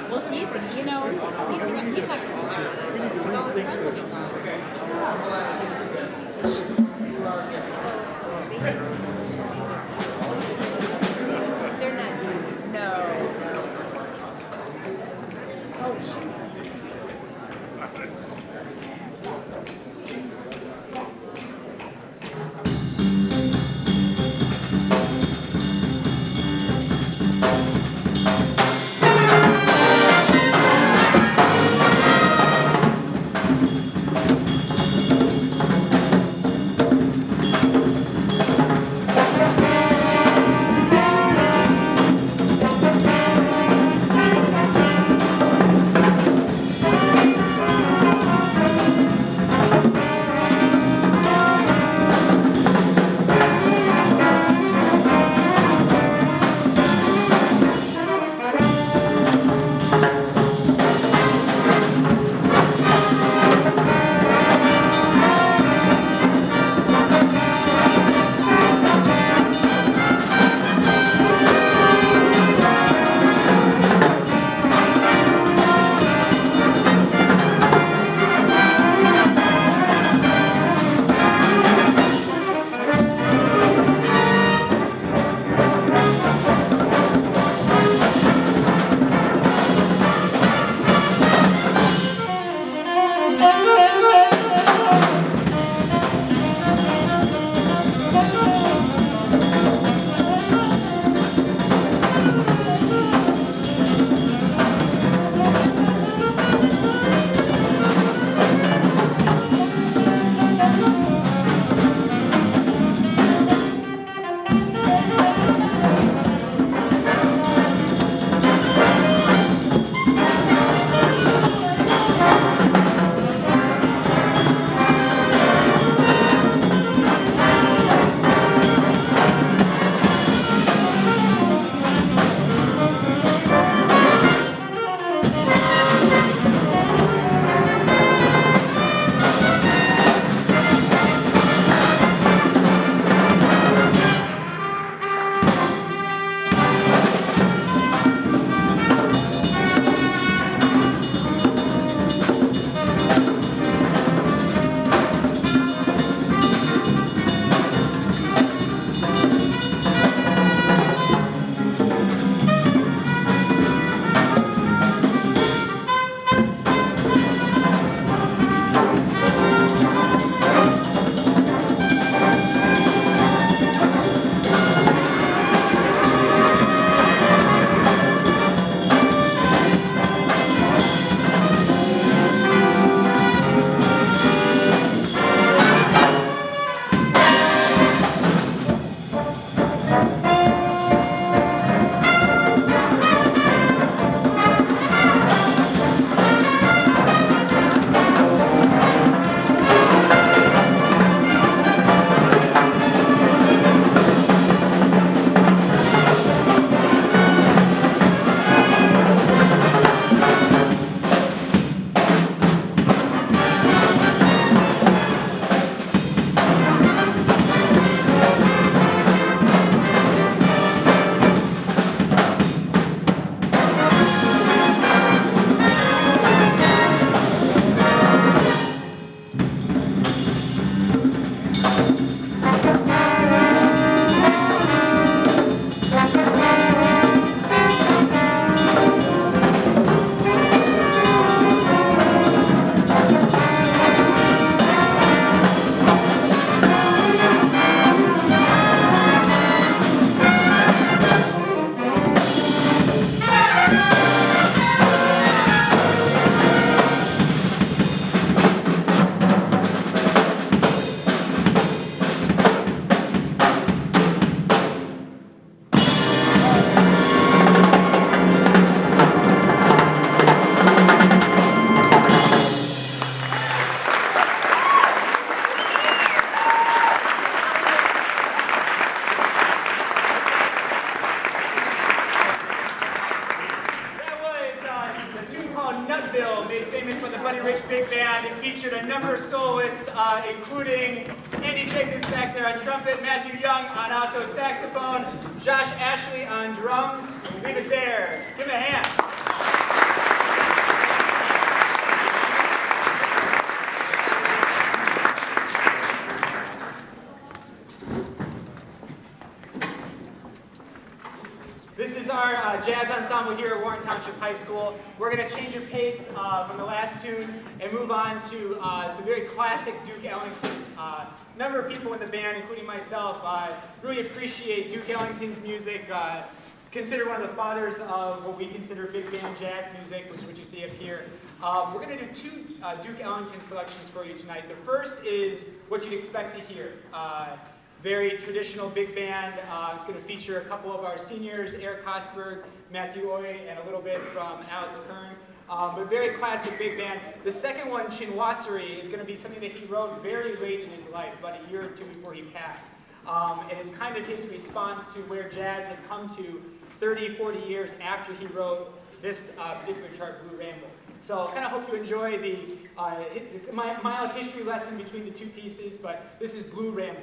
Well, he's not going to all his friends will be They're not. No. Oh, shoot. big band. It featured a number of soloists, including Andy Jacobs back there on trumpet, Matthew Young on alto saxophone, Josh Ashley on drums. Leave it there. Give him a hand. This is our jazz ensemble here at Warren Township High School. We're going to change a pace from the last tune and move on to some very classic Duke Ellington. A number of people in the band, including myself, really appreciate Duke Ellington's music. Considered one of the fathers of what we consider big band jazz music, which is what you see up here. We're going to do two Duke Ellington selections for you tonight. The first is what you'd expect to hear. Very traditional big band. It's going to feature a couple of our seniors, Eric Hosberg, Matthew Oye, and a little bit from Alex Kern. But very classic big band. The second one, Chinoiserie, is going to be something that he wrote very late in his life, about a year or two before he passed. And it's kind of his response to where jazz had come to 30, 40 years after he wrote this particular chart, Blue Ramble. So I kind of hope you enjoy it's a mild history lesson between the two pieces, but this is Blue Ramble.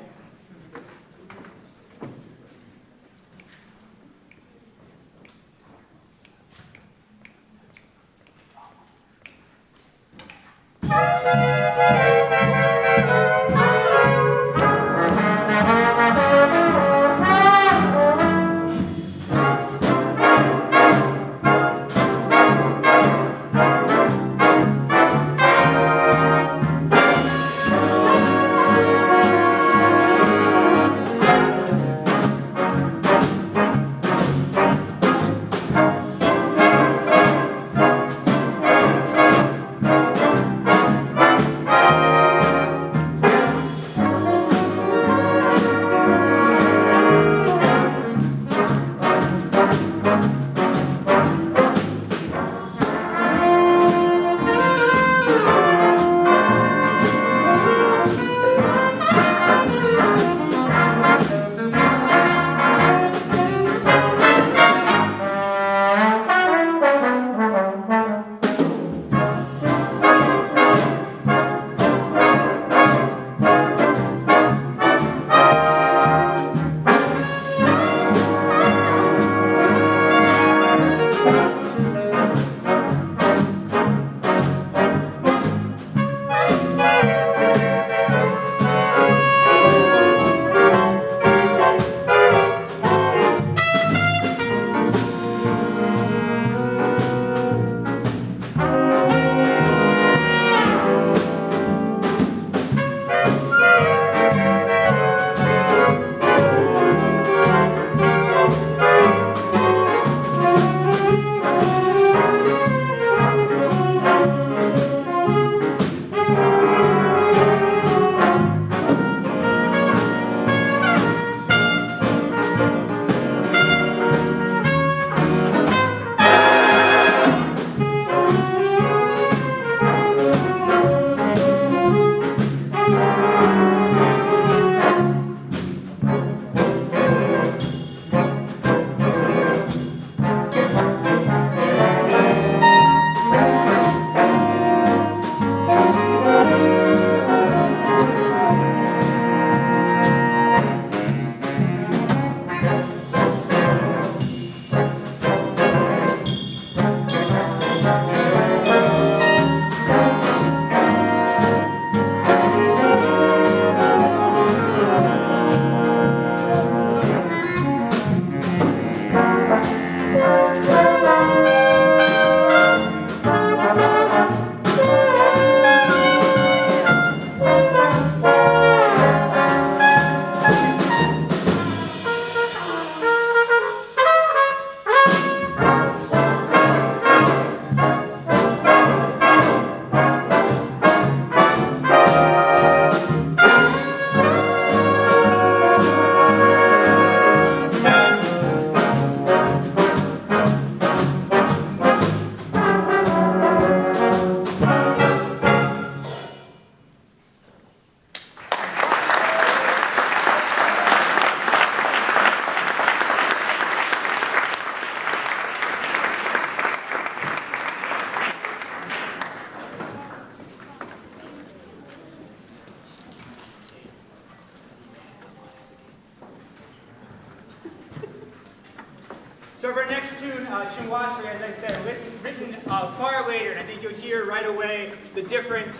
So for our next tune, Chinwasri, as I said, written far later, and I think you'll hear right away the difference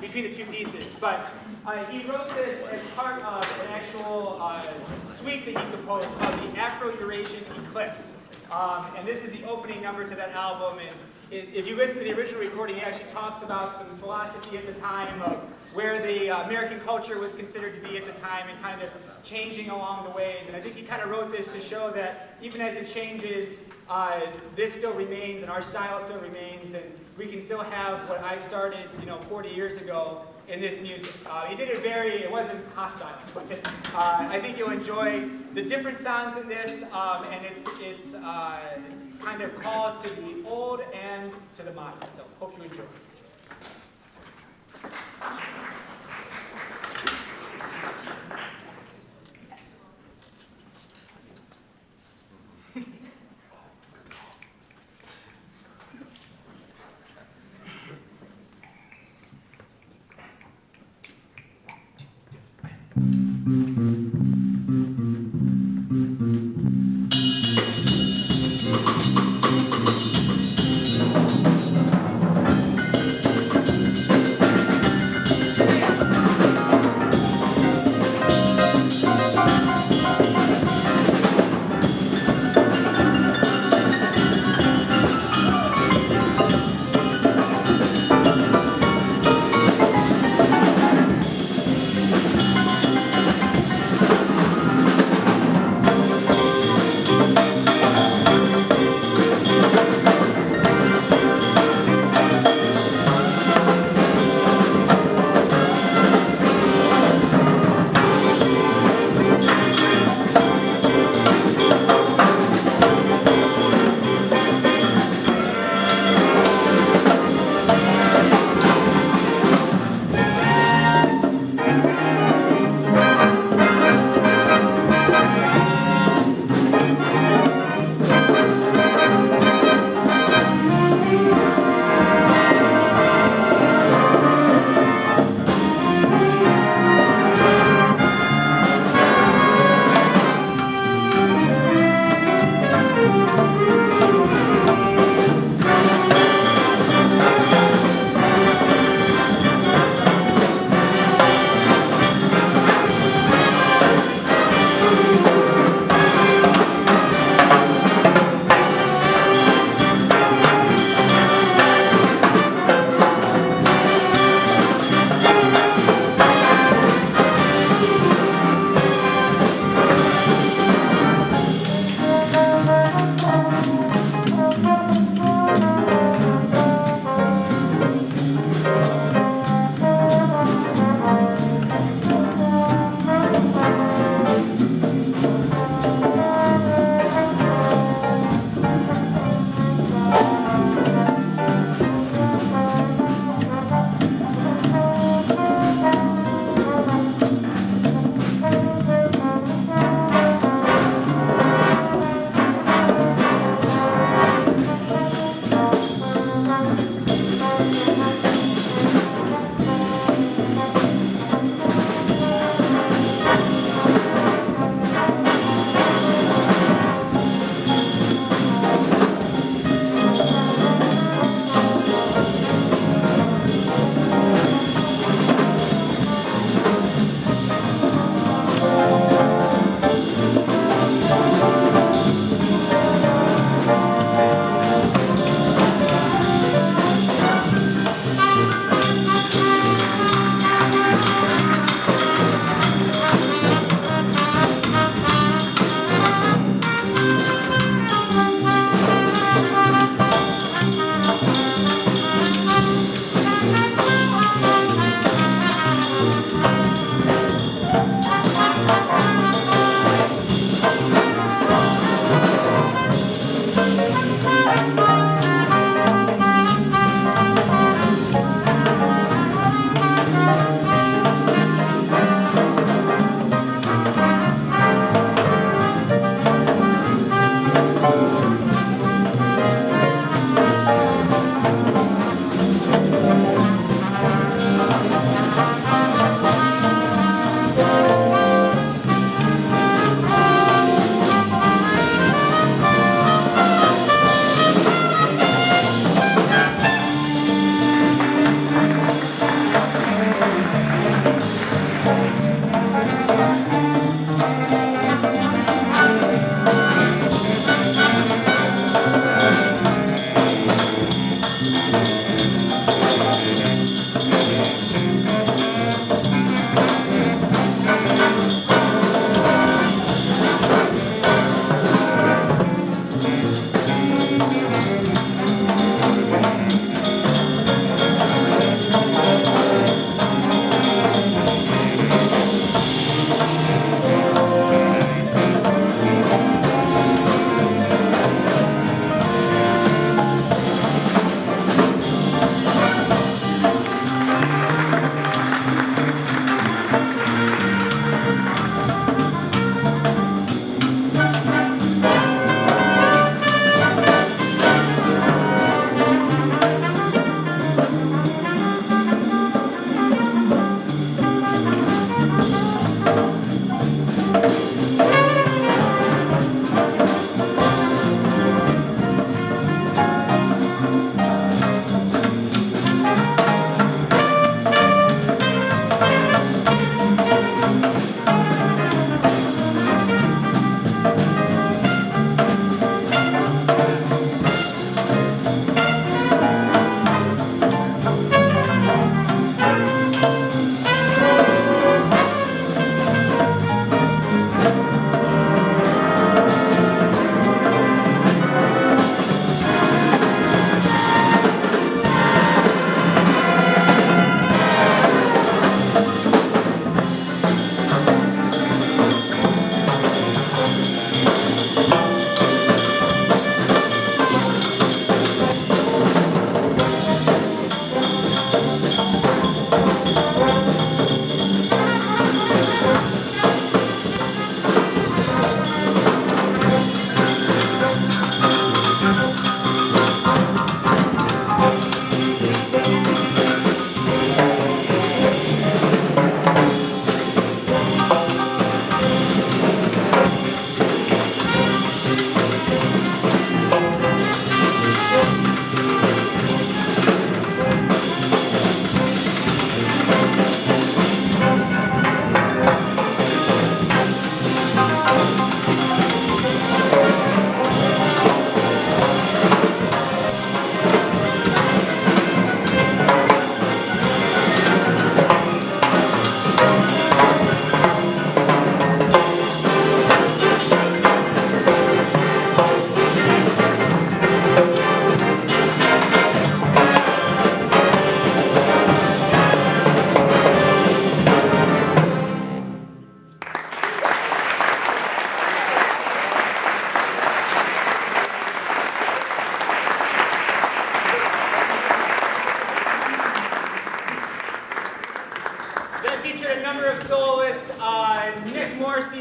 between the two pieces. But he wrote this as part of an actual suite that he composed called the Afro-Eurasian Eclipse. And this is the opening number to that album. And if you listen to the original recording, he actually talks about some philosophy at the time of where the American culture was considered to be at the time and kind of changing along the ways. And I think he kind of wrote this to show that even as it changes, this still remains and our style still remains, and we can still have what I started, 40 years ago in this music. He did it wasn't hostile, but I think you'll enjoy the different sounds in this, and it's kind of called to the old and to the modern. So hope you enjoy.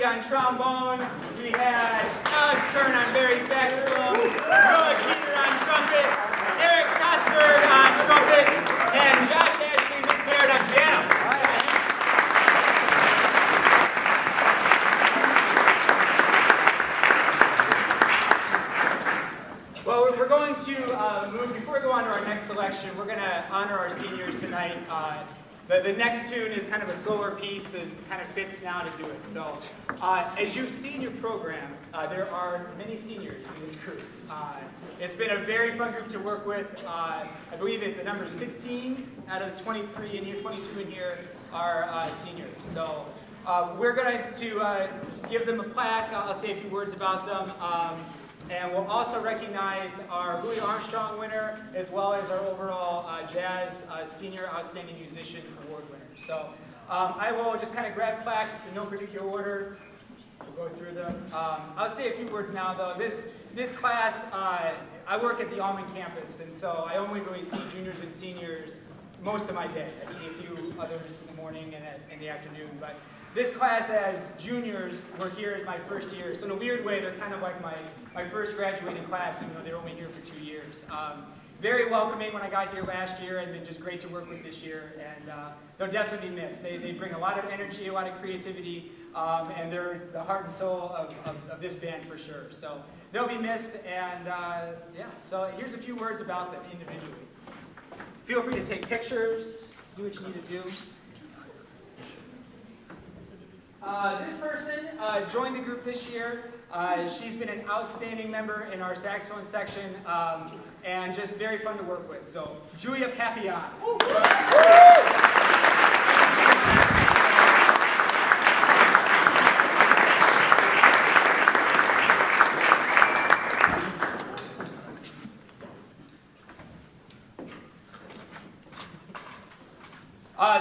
Morrissey on trombone. We had Alex Kern on bass saxophone, Noah Cheater on trumpet, Eric Kosberg on trumpet, and Josh Ashley McClared on piano. Well, we're going to move, before we go on to our next selection, we're going to honor our seniors tonight. The next tune is kind of a slower piece and kind of fits now to do it. So, as you see in your program, there are many seniors in this group. It's been a very fun group to work with. I believe the number is 16 out of the 23 in here, 22 in here are seniors. So, we're going to give them a plaque. I'll say a few words about them. And we'll also recognize our Louis Armstrong winner, as well as our overall Jazz Senior Outstanding Musician Award winner. So I will just kind of grab plaques in no particular order. We'll go through them. I'll say a few words now, though. This class, I work at the Allman campus, and so I only really see juniors and seniors most of my day. I see a few others in the morning and in the afternoon, but this class as juniors were here as my first year, so in a weird way, they're kind of like my first graduating class, even though they're only here for 2 years. Very welcoming when I got here last year, and been just great to work with this year, and they'll definitely be missed. They bring a lot of energy, a lot of creativity, and they're the heart and soul of this band for sure. So they'll be missed, and yeah, so here's a few words about them individually. Feel free to take pictures, do what you need to do. This person joined the group this year. She's been an outstanding member in our saxophone section, and just very fun to work with. So, Julia Papillon.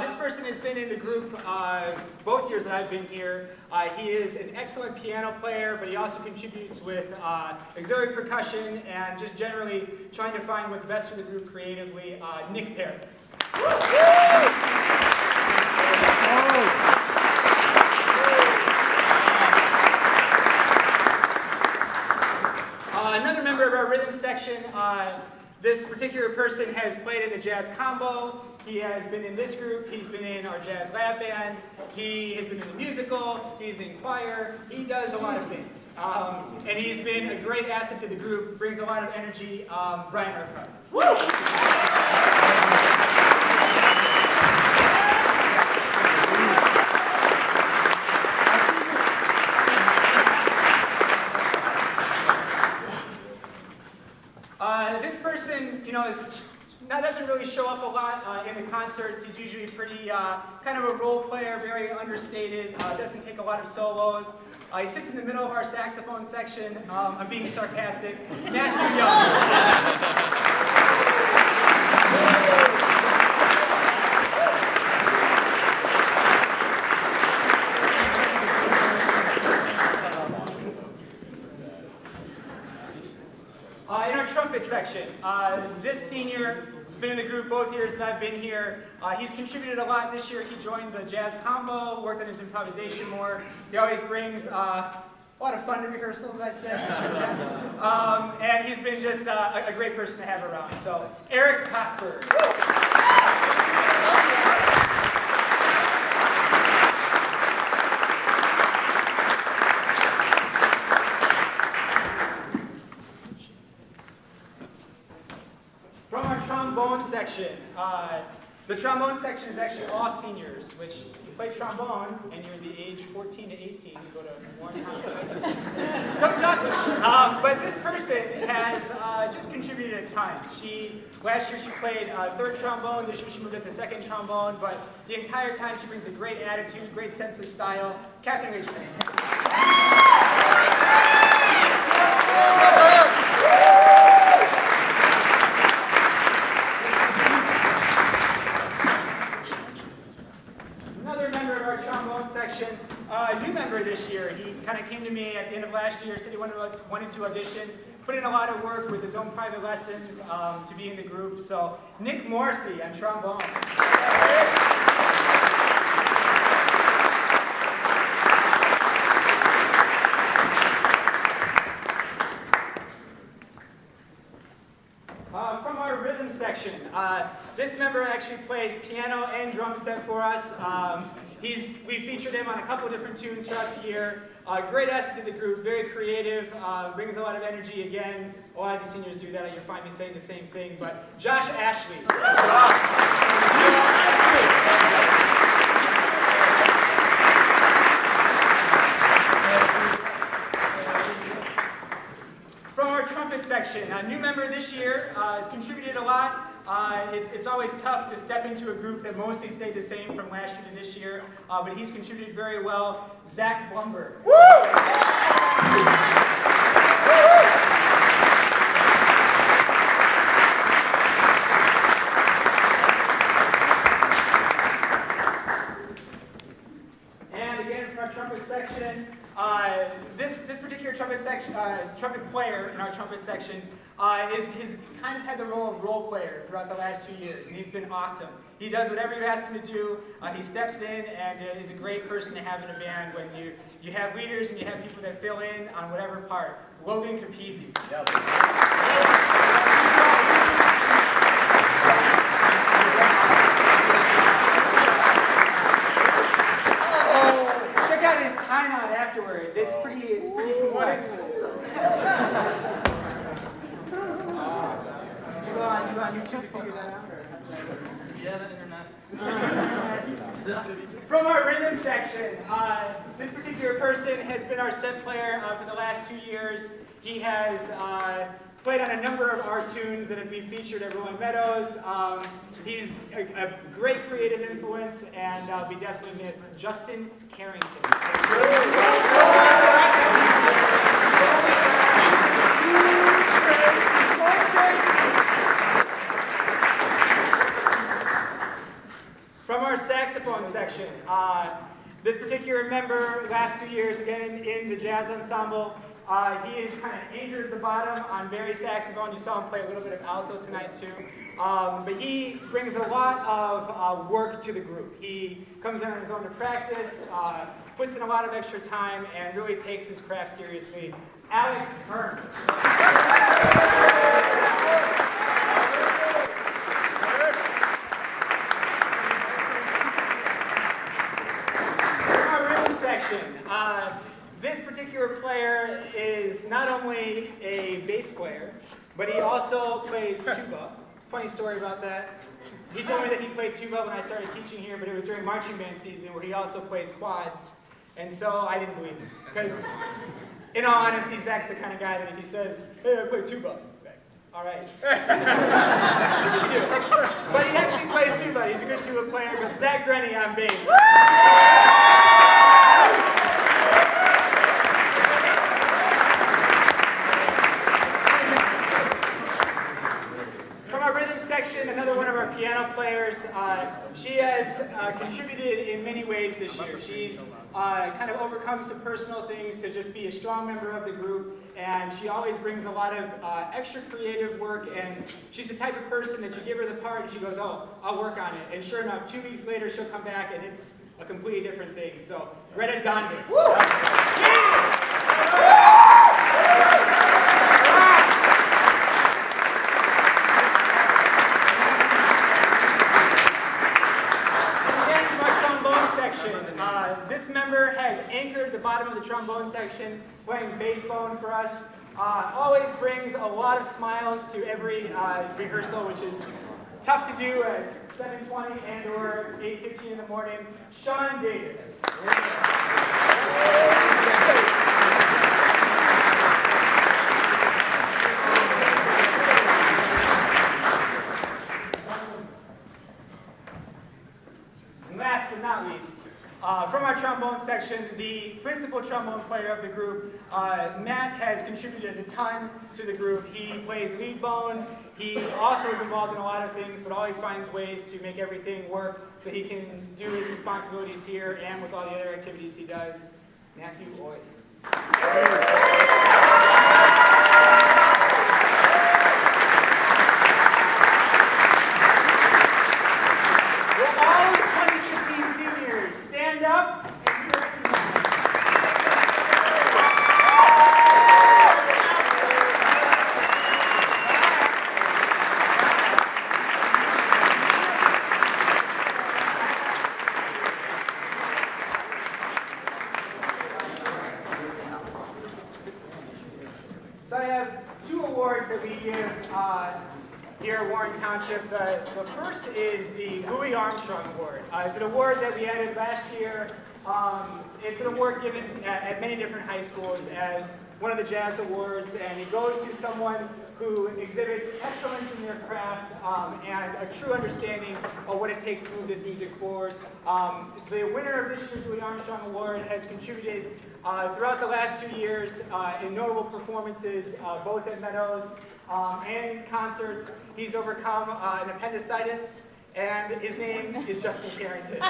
This person has been in the group both years that I've been here. He is an excellent piano player, but he also contributes with auxiliary percussion and just generally trying to find what's best for the group creatively. Nick Perry. Another member of our rhythm section, this particular person has played in the Jazz Combo. He has been in this group. He's been in our Jazz Lab Band. He has been in the musical. He's in choir. He does a lot of things. And he's been a great asset to the group, brings a lot of energy. Brian Urquhart. This person, doesn't really show up a lot in the concerts. He's usually pretty kind of a role player, very understated, doesn't take a lot of solos. He sits in the middle of our saxophone section. I'm being sarcastic. Matthew Young. In our trumpet section, this senior has been in the group both years that I've been here. He's contributed a lot this year. He joined the Jazz Combo, worked on his improvisation more. He always brings a lot of fun to rehearsals, I'd say. And he's been just a great person to have around. So, Eric Kosberg. Trombone section. The trombone section is actually all seniors, which you play trombone and you're the age 14 to 18, you go to Warren Township High School. Come talk to me. But this person has just contributed a ton. Last year she played third trombone, this year she moved up to second trombone, but the entire time she brings a great attitude, great sense of style. Catherine Richmond. Section. A new member this year. He kind of came to me at the end of last year, said he wanted to audition, put in a lot of work with his own private lessons to be in the group. So Nick Morrissey on trombone. From our rhythm section, this member actually plays piano and drum set for us. We featured him on a couple different tunes throughout the year. Great asset to the group, very creative, brings a lot of energy. Again, a lot of the seniors do that. You'll find me saying the same thing. But Josh Ashley. From our trumpet section, a new member this year has contributed a lot. It's always tough to step into a group that mostly stayed the same from last year to this year, but he's contributed very well. Zach Blumberg. And again, from our trumpet section, this particular trumpet player in our trumpet section is kind of had the role of role player throughout the last 2 years, and he's been awesome. He does whatever you ask him to do. He steps in and is a great person to have in a band when you have leaders and you have people that fill in on whatever part. Logan Capizzi. Yep. Check out his tie knot afterwards. It's pretty complex. Did you go on YouTube to figure that out? Yeah, the internet. From our rhythm section, this particular person has been our set player for the last 2 years. He has played on a number of our tunes that have been featured at Rolling Meadows. He's a great creative influence, and we definitely miss Justin Carrington. From our saxophone section, this particular member, last 2 years, again, in the jazz ensemble, he has kind of anchored the bottom on bari saxophone. You saw him play a little bit of alto tonight, too. But he brings a lot of work to the group. He comes in on his own to practice, puts in a lot of extra time, and really takes his craft seriously. Alex Hearn. This particular player is not only a bass player, but he also plays tuba. Funny story about that. He told me that he played tuba when I started teaching here, but it was during marching band season where he also plays quads. And so I didn't believe him. Because, in all honesty, Zach's the kind of guy that if he says, hey, I play tuba, all right. That's what you do. But he actually plays tuba. He's a good tuba player, but Zach Grenny on bass. Section, another one of our piano players. She has contributed in many ways this year. She's kind of overcome some personal things to just be a strong member of the group, and she always brings a lot of extra creative work, and she's the type of person that you give her the part and she goes, oh, I'll work on it. And sure enough, 2 weeks later she'll come back and it's a completely different thing. So, Greta Donditz. This member has anchored the bottom of the trombone section, playing bass bone for us. Always brings a lot of smiles to every rehearsal, which is tough to do at 7:20 and or 8:15 in the morning. Sean Davis. And last but not least, from our trombone section, the principal trombone player of the group, Matt, has contributed a ton to the group. He plays lead bone. He also is involved in a lot of things, but always finds ways to make everything work so he can do his responsibilities here and with all the other activities he does. Matthew Oy. Stand up and be recognized. here at Warren Township. The first is the Louis Armstrong Award. It's an award that we added last year. It's an award given at many different high schools as one of the jazz awards, and it goes to someone who exhibits excellence in their craft and a true understanding of what it takes to move this music forward. The winner of this year's Louis Armstrong Award has contributed throughout the last 2 years in notable performances, both at Meadows and concerts. He's overcome an appendicitis, and his name is Justin Carrington.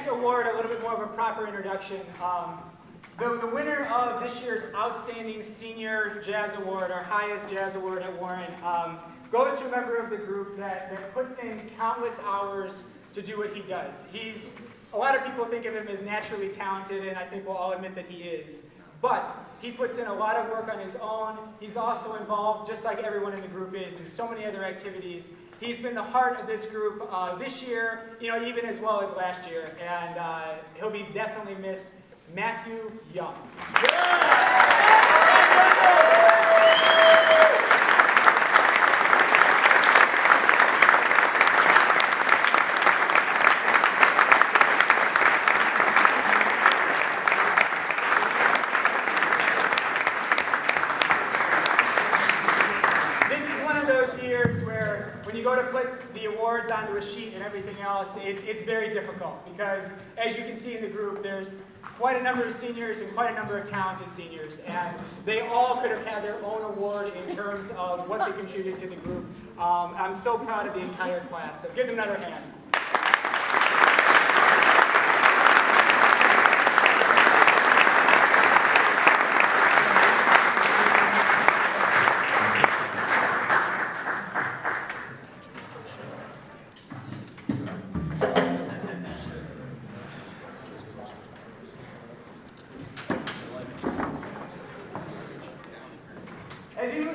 Award a little bit more of a proper introduction. The winner of this year's Outstanding Senior Jazz Award, our highest jazz award at Warren, goes to a member of the group that puts in countless hours to do what he does. A lot of people think of him as naturally talented, and I think we'll all admit that he is. But he puts in a lot of work on his own. He's also involved, just like everyone in the group is, in so many other activities. He's been the heart of this group this year, even as well as last year, and he'll be definitely missed. Matthew Young. When you go to put the awards onto a sheet and everything else, it's very difficult because, as you can see in the group, there's quite a number of seniors and quite a number of talented seniors, and they all could have had their own award in terms of what they contributed to the group. I'm so proud of the entire class, so give them another hand.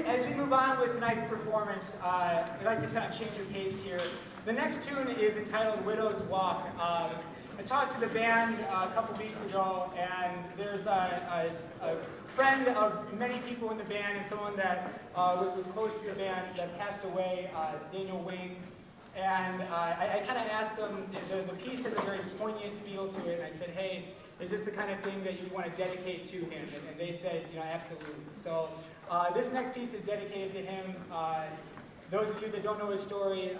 As we move on with tonight's performance, I'd like to kind of change your pace here. The next tune is entitled Widow's Walk. I talked to the band a couple weeks ago, and there's a friend of many people in the band and someone that was close to the band that passed away, Daniel Wing. And I kind of asked them, the piece has a very poignant feel to it, and I said, hey, is this the kind of thing that you want to dedicate to him? And they said, absolutely. So this next piece is dedicated to him. Those of you that don't know his story,